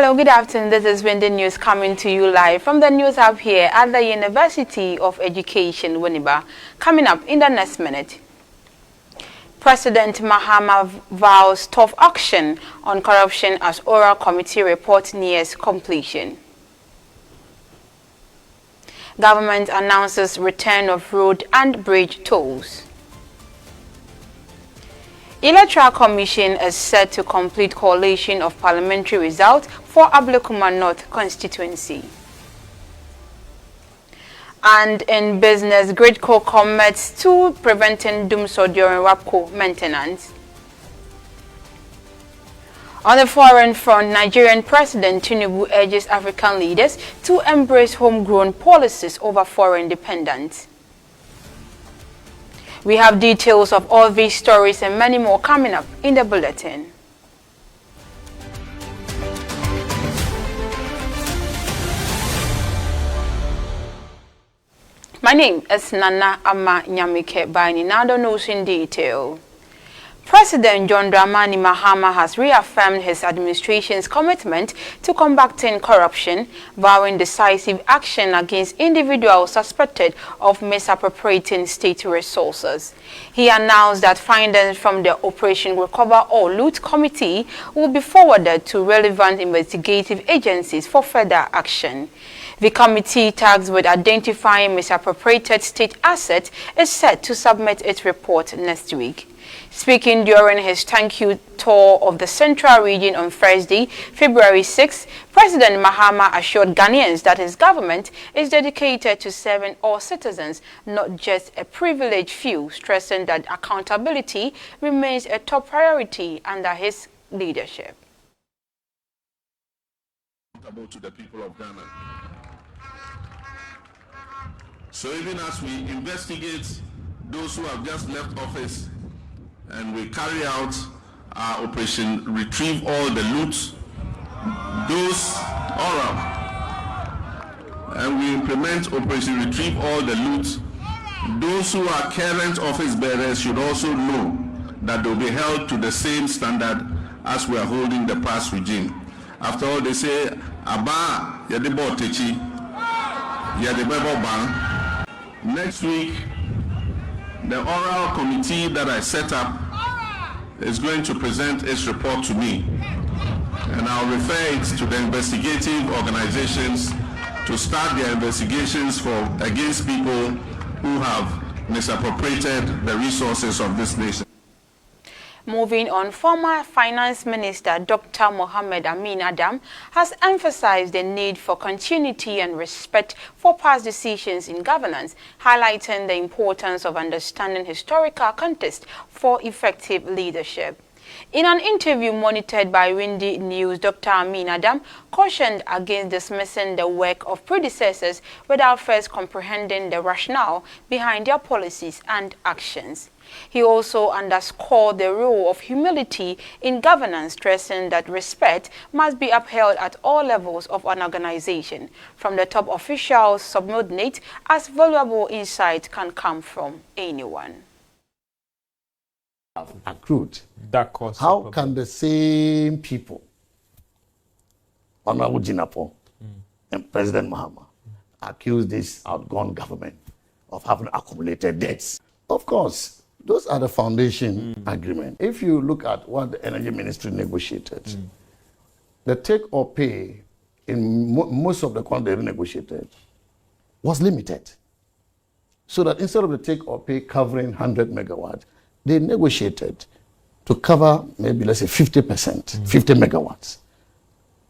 Hello, good afternoon. This is Windy News coming to you live from the News Hub here at the University of Education, Winneba. Coming up in the next minute. President Mahama vows tough action on corruption as oral committee report nears completion. Government announces return of road and bridge tolls. Electoral Commission is set to complete collation of parliamentary results for Ablekuma North constituency. And in business, Gridco commits to preventing doomsday during WAPCO maintenance. On the foreign front, Nigerian President Tinubu urges African leaders to embrace homegrown policies over foreign dependence. We have details of all these stories and many more coming up in the bulletin. My name is Nana Ama Nyamike Baini. Now the news in detail. President John Dramani Mahama has reaffirmed his administration's commitment to combating corruption, vowing decisive action against individuals suspected of misappropriating state resources. He announced that findings from the Operation Recover or Loot Committee will be forwarded to relevant investigative agencies for further action. The committee tasked with identifying misappropriated state assets is set to submit its report next week. Speaking during his thank you tour of the Central Region on Thursday, February 6, President Mahama assured Ghanaians that his government is dedicated to serving all citizens, not just a privileged few, stressing that accountability remains a top priority under his leadership. To the people of Ghana. So even as we investigate those who have just left office and we carry out our Operation Retrieve All the Loot, and we implement Operation Retrieve All the Loot, those who are current office bearers should also know that they'll be held to the same standard as we are holding the past regime. After all, they say, Aba yadebo techi, yadebo bang. Next week, the oral committee that I set up is going to present its report to me, and I'll refer it to the investigative organizations to start their investigations against people who have misappropriated the resources of this nation. Moving on, former Finance Minister Dr. Mohamed Amin Adam has emphasized the need for continuity and respect for past decisions in governance, highlighting the importance of understanding historical context for effective leadership. In an interview monitored by Windy News, Dr. Amin Adam cautioned against dismissing the work of predecessors without first comprehending the rationale behind their policies and actions. He also underscored the role of humility in governance, stressing that respect must be upheld at all levels of an organization, from the top officials subordinate, as valuable insight can come from anyone. Accrued. How can the same people, Honorable Jinapo and President Mahama, accuse this outgone government of having accumulated debts? Of course, those are the foundation agreement. If you look at what the Energy Ministry negotiated, the take or pay in most of the contracts they negotiated was limited. So that instead of the take or pay covering 100 megawatts, they negotiated to cover maybe, let's say, 50%, 50 megawatts.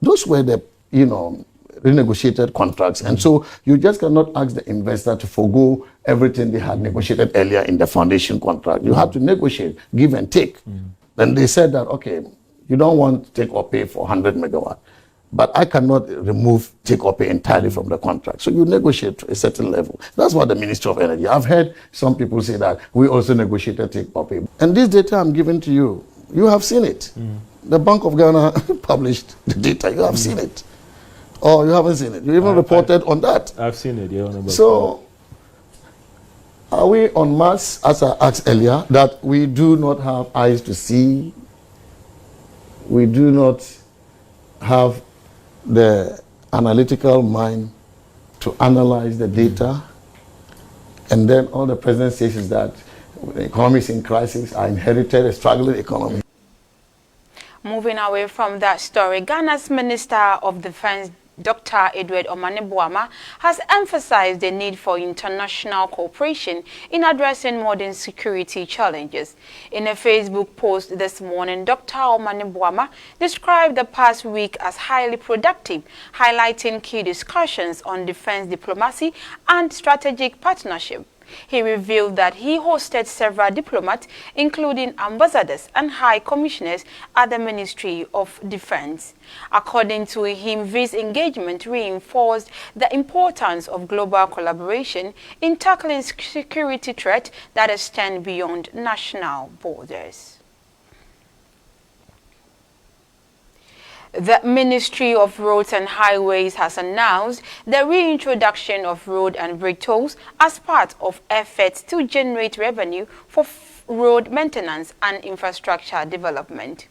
Those were the, renegotiated contracts. And so you just cannot ask the investor to forego everything they had negotiated earlier in the foundation contract. You have to negotiate, give and take. Then they said that, okay, you don't want take or pay for 100 megawatts, but I cannot remove take or pay entirely from the contract. So you negotiate to a certain level. That's what the Ministry of Energy. I've heard some people say that we also negotiated take or pay. And this data I'm giving to you, you have seen it. The Bank of Ghana published the data. You have seen it. Or you haven't seen it. You even reported on that. I've seen it. Yeah, so are we on mass, as I asked earlier, that we do not have eyes to see? We do not have the analytical mind to analyze the data. And then all the president says is that the economy is in crisis. I inherited a struggling economy. Moving away from that story, Ghana's Minister of Defense, Dr. Edward Omane-Boamah, has emphasized the need for international cooperation in addressing modern security challenges. In a Facebook post this morning, Dr. Omane-Boamah described the past week as highly productive, highlighting key discussions on defense diplomacy and strategic partnership. He revealed that he hosted several diplomats, including ambassadors and high commissioners at the Ministry of Defense. According to him, this engagement reinforced the importance of global collaboration in tackling security threats that extend beyond national borders. The Ministry of Roads and Highways has announced the reintroduction of road and bridge tolls as part of efforts to generate revenue for road maintenance and infrastructure development.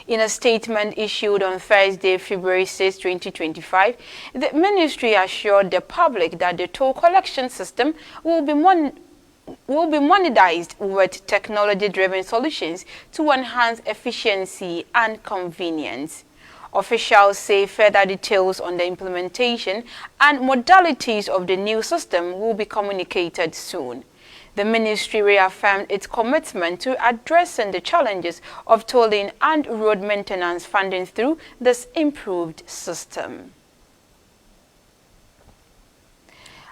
In a statement issued on Thursday, February 6, 2025, the ministry assured the public that the toll collection system will be monetized with technology-driven solutions to enhance efficiency and convenience. Officials say further details on the implementation and modalities of the new system will be communicated soon. The ministry reaffirmed its commitment to addressing the challenges of tolling and road maintenance funding through this improved system.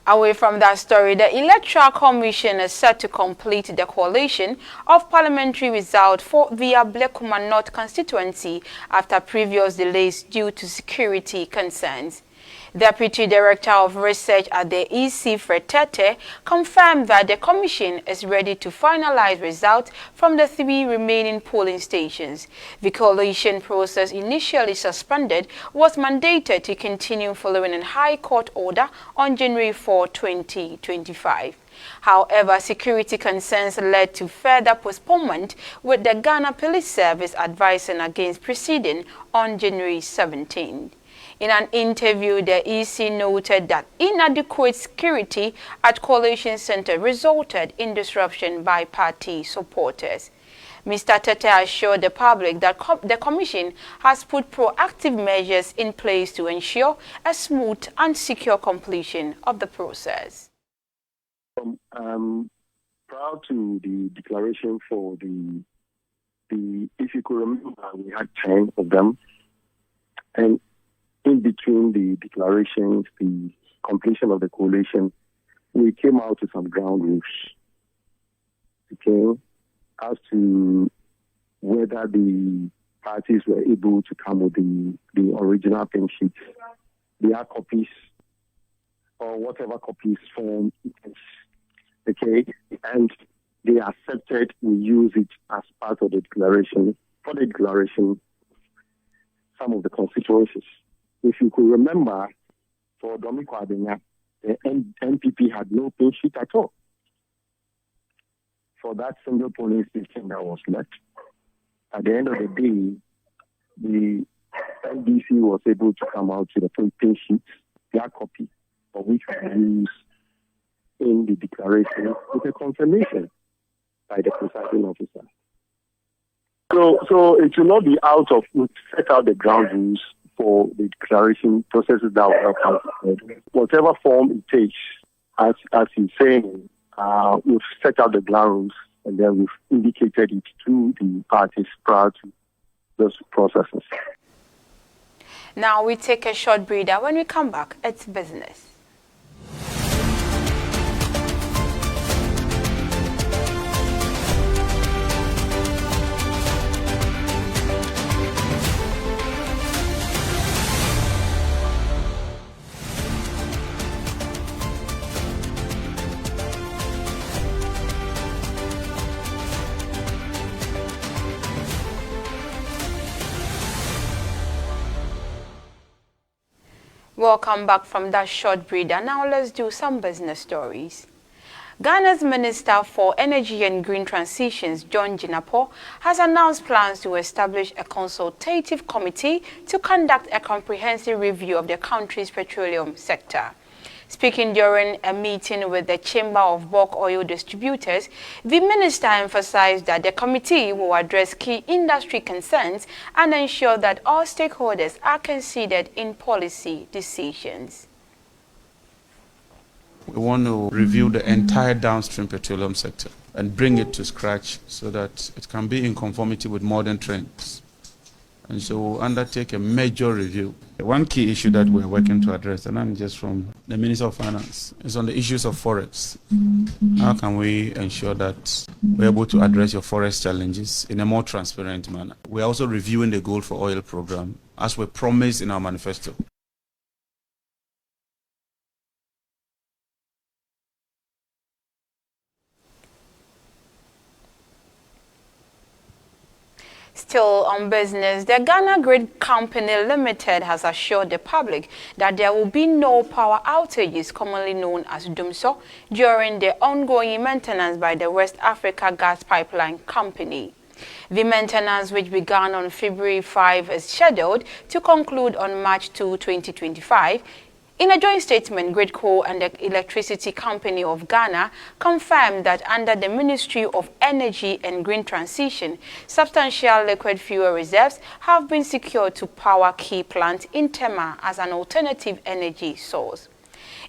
Away from that story, the Electoral Commission is set to complete the collation of parliamentary results for the Ablekuma North constituency after previous delays due to security concerns. Deputy Director of Research at the EC, Fred Tete, confirmed that the Commission is ready to finalize results from the 3 remaining polling stations. The collation process, initially suspended, was mandated to continue following a High Court order on January 4, 2025. However, security concerns led to further postponement, with the Ghana Police Service advising against proceeding on January 17. In an interview, the EC noted that inadequate security at Coalition Center resulted in disruption by party supporters. Mr. Tete assured the public that the Commission has put proactive measures in place to ensure a smooth and secure completion of the process. Prior to the declaration for the if you could remember, we had 10 of them, and in between the declarations, the completion of the coalition, we came out with some ground rules. Okay, as to whether the parties were able to come with the original pink sheets, their copies, or whatever copies form, okay, and they accepted, we use it as part of the declaration, for the declaration, some of the constituencies. If you could remember, for Domiko Adenya, the NPP had no pink sheet at all for that single polling station that was left. At the end of the day, the NDC was able to come out with a pink sheet, their copy, of which we use in the declaration with a confirmation by the presiding officer. So it will not be out of, we set out the ground rules for the declaration processes that will help us. Whatever form it takes, as he's saying, we've set out the ground rules and then we've indicated it to the parties prior to those processes. Now we take a short breather. When we come back, it's business. Welcome back from that short breather. Now let's do some business stories. Ghana's Minister for Energy and Green Transitions, John Jinapor, has announced plans to establish a consultative committee to conduct a comprehensive review of the country's petroleum sector. Speaking during a meeting with the Chamber of Bulk Oil Distributors, the minister emphasized that the committee will address key industry concerns and ensure that all stakeholders are considered in policy decisions. We want to review the entire downstream petroleum sector and bring it to scratch so that it can be in conformity with modern trends. And so we'll undertake a major review. One key issue that we're working to address, and I'm just from the Minister of Finance, is on the issues of forex. How can we ensure that we're able to address your forex challenges in a more transparent manner? We're also reviewing the Gold for Oil program, as we promised in our manifesto. Still on business, the Ghana Grid Company Limited has assured the public that there will be no power outages, commonly known as DUMSO, during the ongoing maintenance by the West Africa Gas Pipeline Company. The maintenance, which began on February 5, is scheduled to conclude on March 2, 2025. In a joint statement, GridCo and the Electricity Company of Ghana confirmed that under the Ministry of Energy and Green Transition, substantial liquid fuel reserves have been secured to power key plant in Tema as an alternative energy source.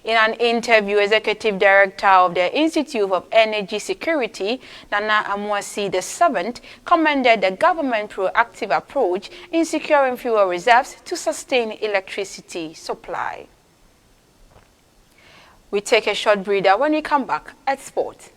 In an interview, Executive Director of the Institute of Energy Security, Nana Amoasi VII, commended the government's proactive approach in securing fuel reserves to sustain electricity supply. We take a short breather. When we come back at Sport.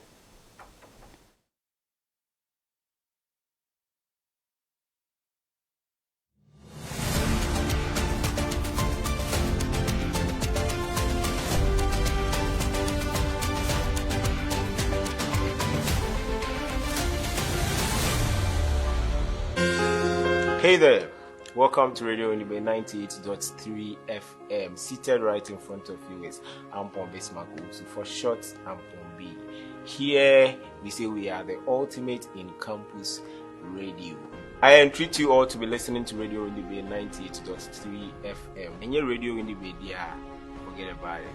Hey there, welcome to Radio Unibe 98.3 FM. Seated right in front of you is Ampon Besmaku, for short Ampon B. Here we say we are the ultimate in campus radio. I entreat you all to be listening to Radio Unibe 98.3 FM. And your Radio Unibe, forget about it.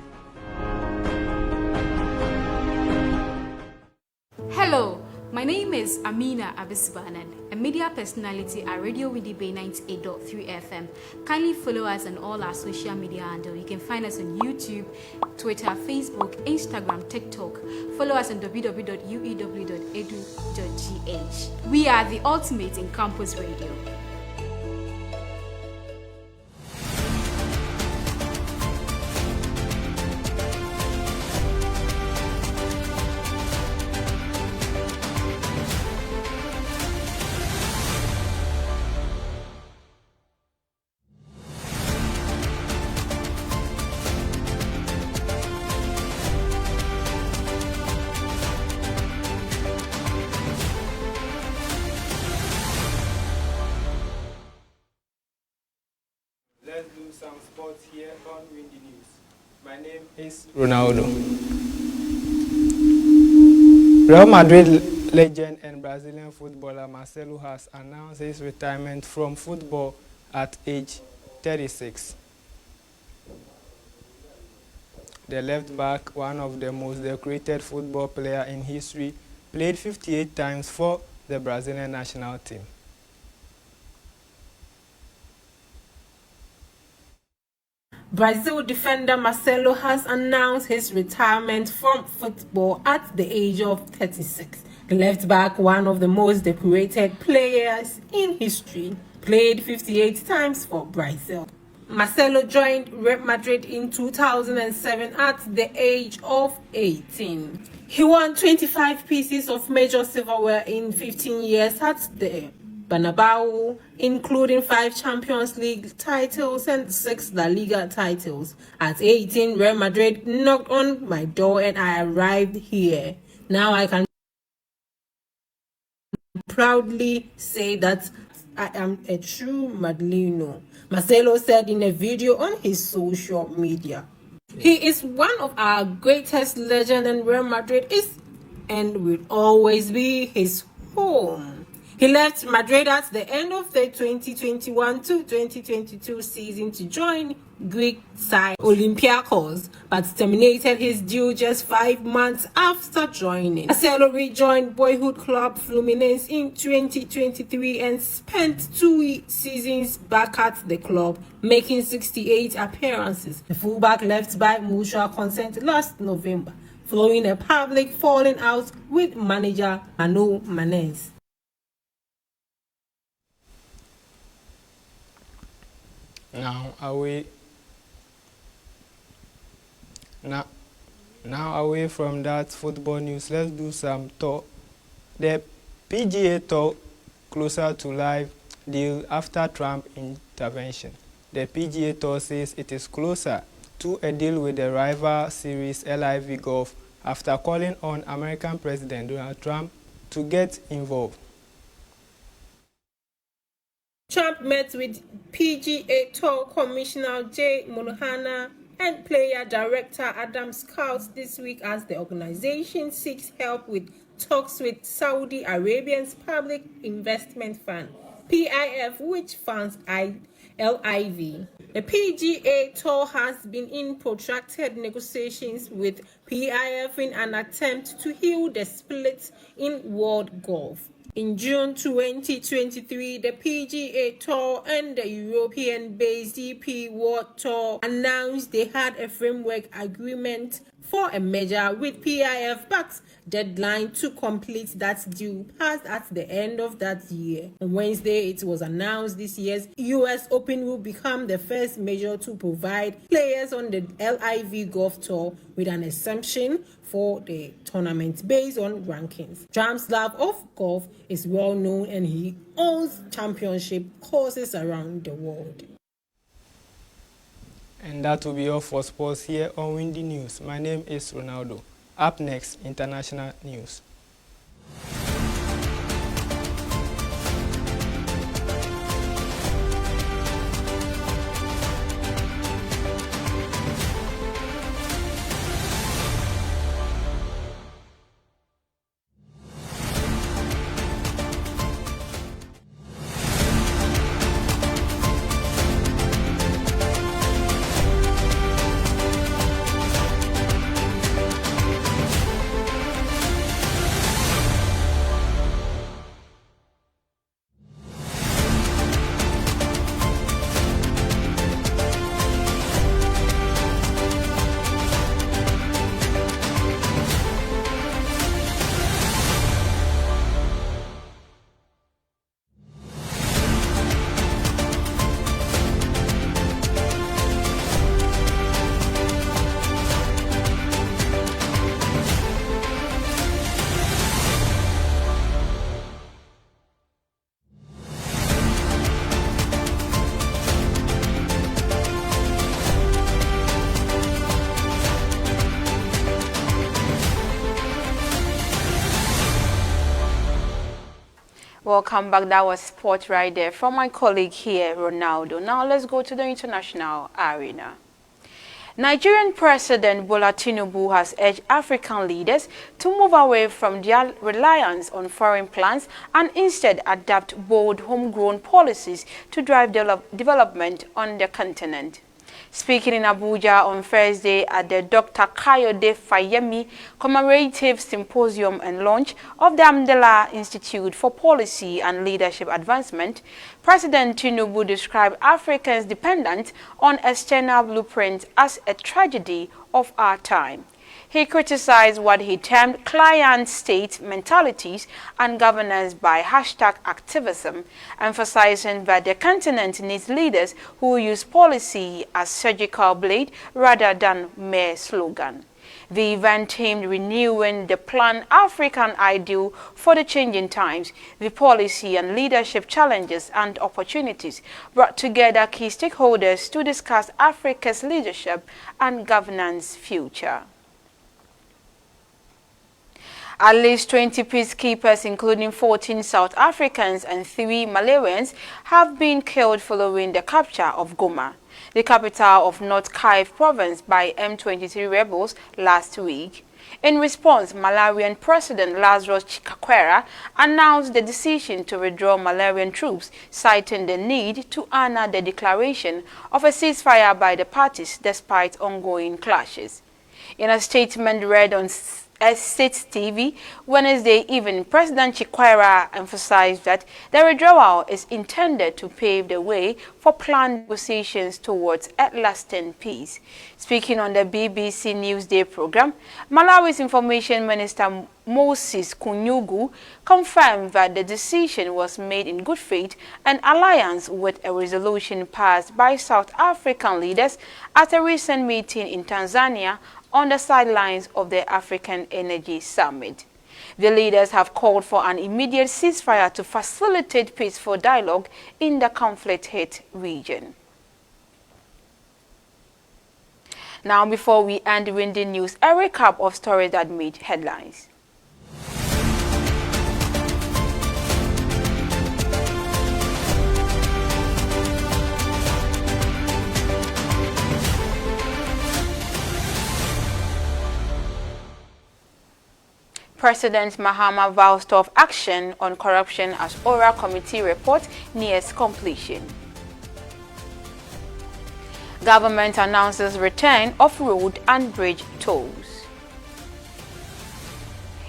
Hello, my name is Amina Abisibanan, a media personality at Radio Winnipeg 98.3 FM. Kindly follow us on all our social media handles. You can find us on YouTube, Twitter, Facebook, Instagram, TikTok. Follow us on www.uew.edu.gh. We are the ultimate in campus radio. Let's do some sports here on Windy News. My name is Ronaldo. Real Madrid legend and Brazilian footballer Marcelo has announced his retirement from football at age 36. The left back, one of the most decorated football players in history, played 58 times for the Brazilian national team. Brazil defender Marcelo has announced his retirement from football at the age of 36. The left back, one of the most decorated players in history, played 58 times for Brazil. Marcelo joined Real Madrid in 2007 at the age of 18. He won 25 pieces of major silverware in 15 years at the Bernabeu, including 5 Champions League titles and 6 La Liga titles. At 18, Real Madrid knocked on my door and I arrived here. Now I can proudly say that I am a true Madrileno, Marcelo said in a video on his social media. He is one of our greatest legends, and Real Madrid is and will always be his home. He left Madrid at the end of the 2021 to 2022 season to join Greek side Olympiacos, but terminated his deal just 5 months after joining. Marcelo rejoined boyhood club Fluminense in 2023 and spent 2 seasons back at the club, making 68 appearances. The fullback left by mutual consent last November, following a public falling out with manager Mano Menezes. Now away from that football news, let's do some talk. The PGA Tour closer to live deal after Trump intervention. The PGA Tour says it is closer to a deal with the rival series LIV Golf after calling on American President Donald Trump to get involved. Trump met with PGA Tour Commissioner Jay Monahan and player director Adam Scott this week as the organization seeks help with talks with Saudi Arabia's Public Investment Fund, PIF, which funds LIV. The PGA Tour has been in protracted negotiations with PIF in an attempt to heal the split in world golf. In June 2023, the PGA Tour and the European-based DP World Tour announced they had a framework agreement for a merger with PIF, but deadline to complete that deal passed at the end of that year. On Wednesday, it was announced this year's US Open will become the first major to provide players on the LIV Golf Tour with an exemption for the tournament based on rankings. Trump's love of golf is well known and he owns championship courses around the world. And that will be all for sports here on Windy News. My name is Ronaldo. Up next, international news. Welcome back. That was sport right there from my colleague here, Ronaldo. Now let's go to the international arena. Nigerian President Bola Tinubu has urged African leaders to move away from their reliance on foreign plants and instead adapt bold homegrown policies to drive development on the continent. Speaking in Abuja on Thursday at the Dr. Kayode Fayemi Commemorative Symposium and launch of the Mandela Institute for Policy and Leadership Advancement, President Tinubu described Africans' dependence on external blueprints as a tragedy of our time. He criticized what he termed client state mentalities and governance by #activism, emphasizing that the continent needs leaders who use policy as surgical blade rather than mere slogan. The event aimed renewing the planned African ideal for the changing times. The policy and leadership challenges and opportunities brought together key stakeholders to discuss Africa's leadership and governance future. At least 20 peacekeepers, including 14 South Africans and 3 Malawians, have been killed following the capture of Goma, the capital of North Kivu province, by M23 rebels last week. In response, Malawian President Lazarus Chakwera announced the decision to withdraw Malawian troops, citing the need to honor the declaration of a ceasefire by the parties despite ongoing clashes. In a statement read on State TV Wednesday evening, President Chakwera emphasized that the withdrawal is intended to pave the way for planned negotiations towards a lasting peace. Speaking on the BBC Newsday program, Malawi's Information Minister Moses Kunyugu confirmed that the decision was made in good faith and alliance with a resolution passed by South African leaders at a recent meeting in Tanzania on the sidelines of the African Energy Summit. The leaders have called for an immediate ceasefire to facilitate peaceful dialogue in the conflict-hit region. Now, before we end with the news, a recap of stories that made headlines. President Mahama vows tough action on corruption as oral committee report nears completion. Government announces return of road and bridge tolls.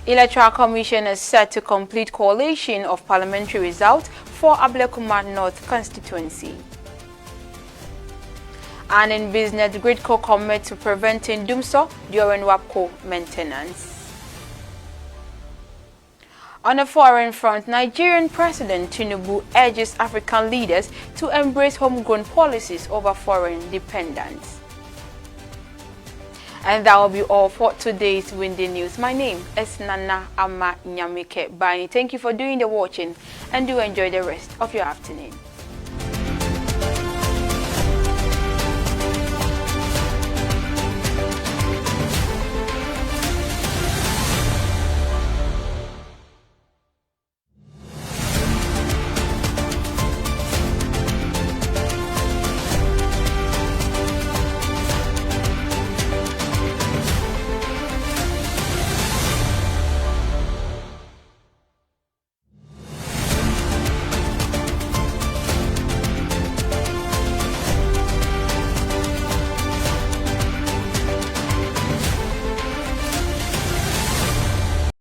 Electoral Commission is set to complete collation of parliamentary results for Ablekuma North constituency. And in business, Gridco commits to preventing doomsday during WAPCO maintenance. On a foreign front, Nigerian President Tinubu urges African leaders to embrace homegrown policies over foreign dependence. And that will be all for today's Windy News. My name is Nana Ama Nyamike Bani. Thank you for doing the watching and do enjoy the rest of your afternoon.